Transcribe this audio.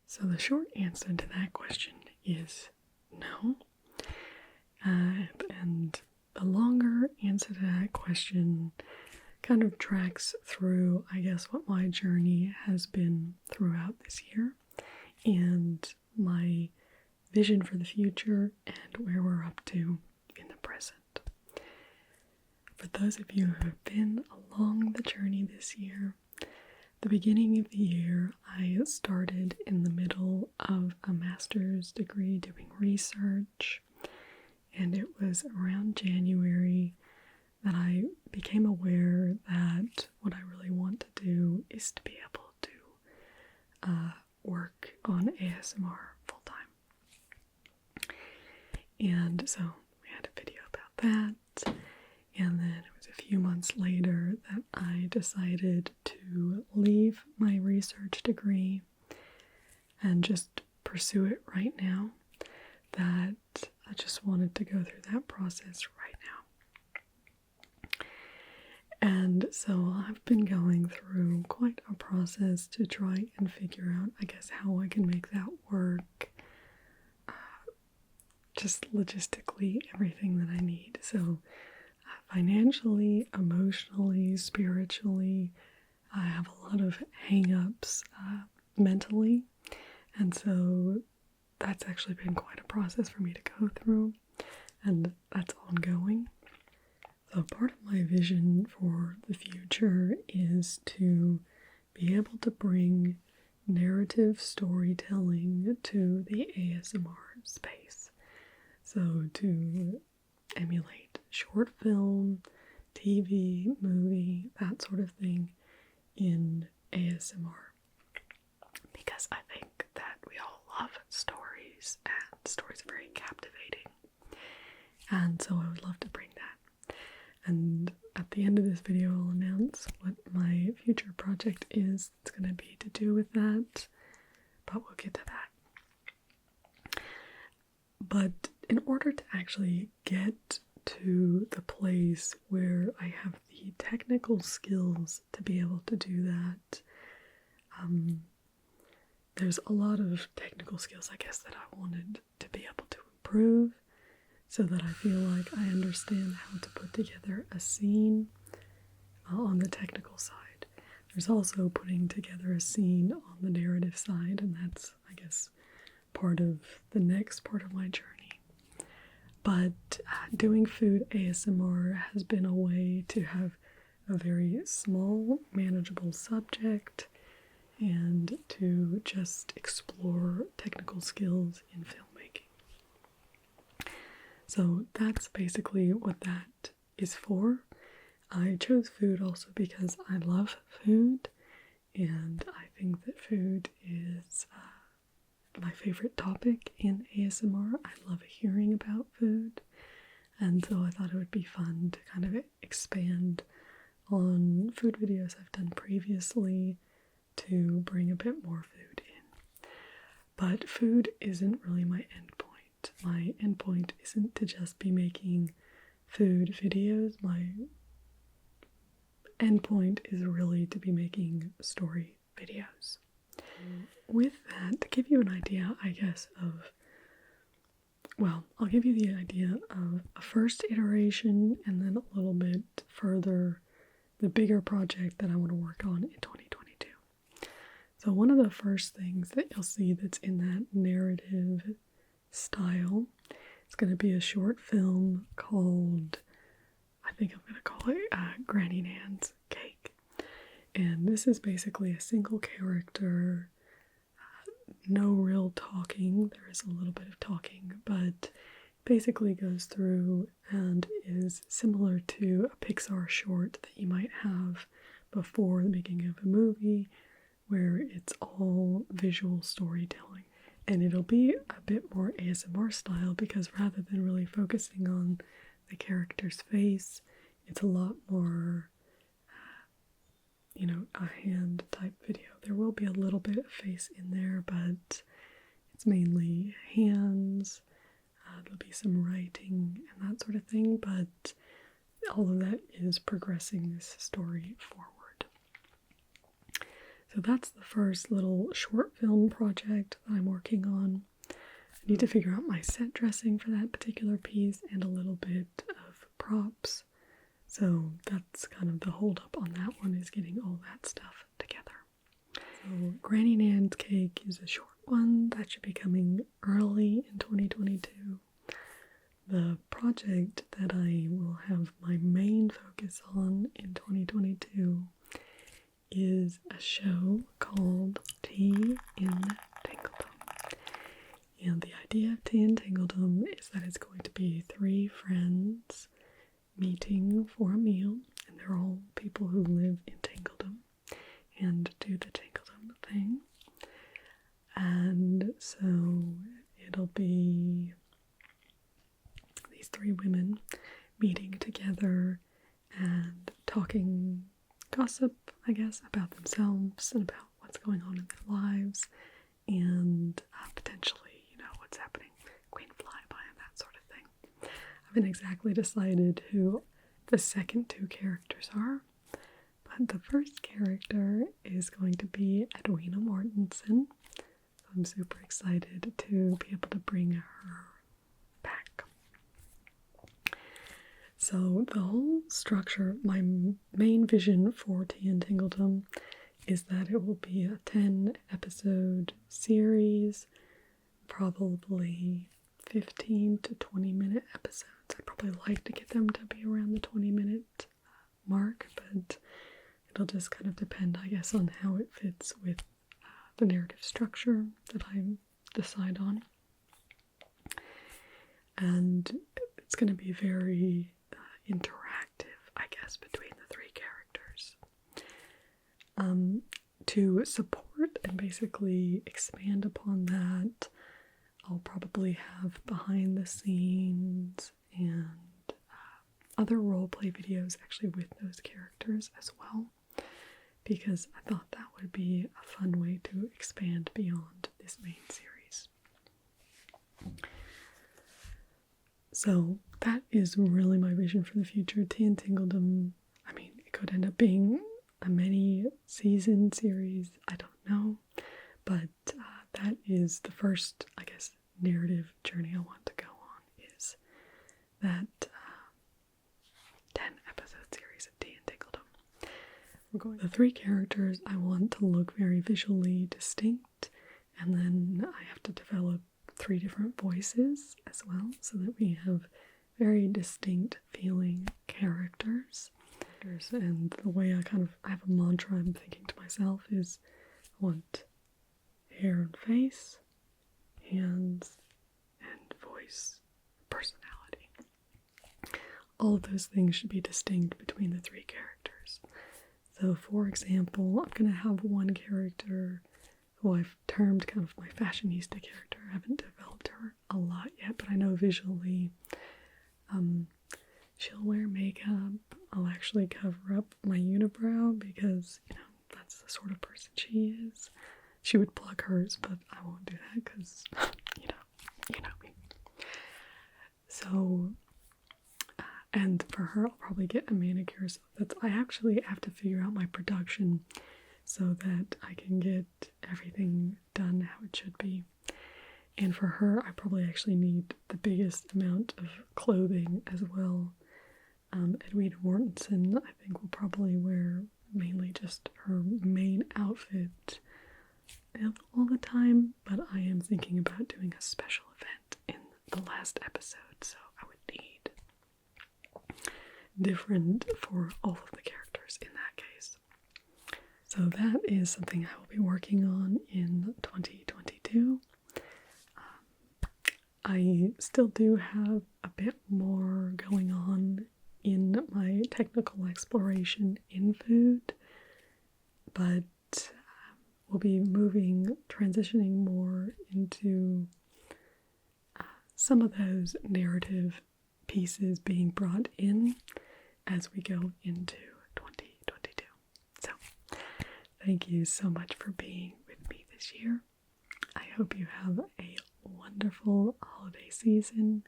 So the short answer to that question is no. And the longer answer to that question kind of tracks through, I guess, what my journey has been throughout this year and my vision for the future and where we're up to in the present. For those of you who have been along the journey this year, the beginning of the year, I started in the middle of a master's degree doing research, and it was around January that I became aware that what I really want to do is to be able to work on ASMR full time. And so we had a video about that, and then it was a few months later that I decided to leave my research degree and just pursue it right now, that I just wanted to go through that process right now. And so I've been going through quite a process to try and figure out, I guess, how I can make that work. Just logistically, everything that I need. So financially, emotionally, spiritually, I have a lot of hang-ups mentally. And so that's actually been quite a process for me to go through. And that's ongoing. So part of my vision for the future is to be able to bring narrative storytelling to the ASMR space. So to emulate short film, TV, movie, that sort of thing in ASMR. Because I think that we all love stories, and stories are very captivating. And so I would love to bring that. And at the end of this video, I'll announce what my future project is. It's going to be to do with that, but we'll get to that. But in order to actually get to the place where I have the technical skills to be able to do that, there's a lot of technical skills, I guess, that I wanted to be able to improve, so that I feel like I understand how to put together a scene on the technical side. There's also putting together a scene on the narrative side, and that's, I guess, part of the next part of my journey. But doing food ASMR has been a way to have a very small, manageable subject and to just explore technical skills in filmmaking. So that's basically what that is for. I chose food also because I love food, and I think that food is my favorite topic in ASMR. I love hearing about food, and so I thought it would be fun to kind of expand on food videos I've done previously to bring a bit more food in. But food isn't really my end point. My end point isn't to just be making food videos. My end point is really to be making story videos. With that, to give you an idea, I guess, I'll give you the idea of a first iteration and then a little bit further, the bigger project that I want to work on in 2022. So one of the first things that you'll see that's in that narrative style is going to be a short film called, I think I'm going to call it Granny Nan's Cake. And this is basically a single character, no real talking. There is a little bit of talking, but basically goes through and is similar to a Pixar short that you might have before the beginning of a movie, where it's all visual storytelling. And it'll be a bit more ASMR style because rather than really focusing on the character's face, it's a lot more, a hand type video. There will be a little bit of face in there, but it's mainly hands. There'll be some writing and that sort of thing, but all of that is progressing this story forward. So that's the first little short film project that I'm working on. I need to figure out my set dressing for that particular piece and a little bit of props. So that's kind of the hold up on that one, is getting all that stuff together. So Granny Nan's Cake is a short one that should be coming early in 2022. The project that I will have my main focus on in 2022 is a show called Tea in Tingledom. And the idea of Tea in Tingledom is that it's going to be 3 friends meeting for a meal, and they're all people who live in Tingledom and do the Tingledom thing. And so it'll be these 3 women meeting together and talking gossip, I guess, about themselves and about what's going on in their lives, and potentially, what's happening, Queen Flyby and that sort of thing. I haven't exactly decided who the second 2 characters are, but the first character is going to be Edwina Mortensen. So I'm super excited to be able to bring her back. So the whole structure, my main vision for Tea in Tingledom is that it will be a 10-episode series, probably 15 to 20-minute episodes. I'd probably like to get them to be around the 20-minute mark, but it'll just kind of depend, I guess, on how it fits with the narrative structure that I decide on. And it's going to be very interactive, I guess, between the 3 characters. To support and basically expand upon that, I'll probably have behind the scenes and other roleplay videos actually with those characters as well, because I thought that would be a fun way to expand beyond this main series. So that is really my vision for the future. Tea in Tingledom, I mean, it could end up being a many-season series, I don't know, but that is the first, I guess, narrative journey I want to go on, is that 10-episode series of Tea in Tingledom. The 3 characters I want to look very visually distinct, and then I have to develop 3 different voices as well, so that we have very distinct feeling characters. And the way I have a mantra I'm thinking to myself is, I want hair and face, hands and voice, personality. All of those things should be distinct between the 3 characters. So for example, I'm going to have one character who I've termed kind of my fashionista character. I haven't developed her a lot yet, but I know visually she'll wear makeup. I'll actually cover up my unibrow because, that's the sort of person she is. She would plug hers, but I won't do that because, you know me. So, and for her, I'll probably get a manicure. So I actually have to figure out my production so that I can get everything done how it should be. And for her, I probably actually need the biggest amount of clothing as well. Edwina Mortensen, I think, will probably wear mainly just her main outfit all the time, but I am thinking about doing a special event in the last episode, so I would need different for all of the characters in that case. So that is something I will be working on in 2022. I still do have a bit more going on in my technical exploration in food, but we'll be transitioning more into some of those narrative pieces being brought in as we go into 2022. So, thank you so much for being with me this year. I hope you have a wonderful holiday season.